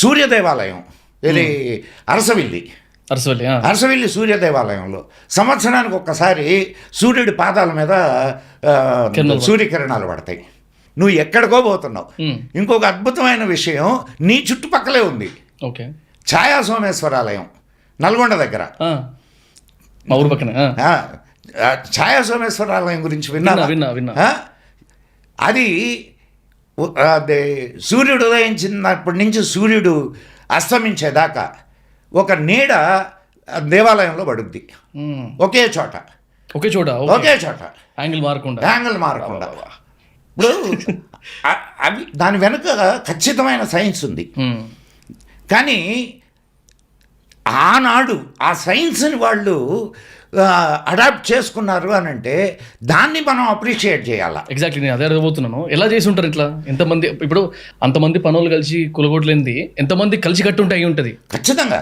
సూర్య దేవాలయం ఇది అరసవిల్లి అరసవల్లి సూర్య దేవాలయంలో సంవత్సరానికి ఒక్కసారి సూర్యుడి పాదాల మీద సూర్యకిరణాలు పడతాయి. నువ్వు ఎక్కడికో పోతున్నావు. ఇంకొక అద్భుతమైన విషయం నీ చుట్టుపక్కలే ఉంది. ఓకే, ఛాయా సోమేశ్వరాలయం నల్గొండ దగ్గర. మా ఊరు పక్కన ఛాయా సోమేశ్వరాలయం గురించి విన్నా. అది సూర్యుడు ఉదయించినప్పటి నుంచి సూర్యుడు అస్తమించేదాకా ఒక నీడ దేవాలయంలో పడుద్ది. ఒకే చోట యాంగిల్ మారకుండా. ఇప్పుడు అవి దాని వెనుక ఖచ్చితమైన సైన్స్ ఉంది. కానీ ఆనాడు ఆ సైన్స్ని వాళ్ళు అడాప్ట్ చేసుకున్నారు అని అంటే దాన్ని మనం అప్రిషియేట్ చేయాలి. ఎగ్జాక్ట్లీ, నేను అదే అడగబోతున్నాను. ఎలా చేసి ఉంటారు ఇట్లా? ఎంతమంది ఇప్పుడు అంతమంది పనులు కలిసి కులగొట్లేంది ఎంతమంది కలిసి కట్టుంటే అయి ఉంటుంది ఖచ్చితంగా.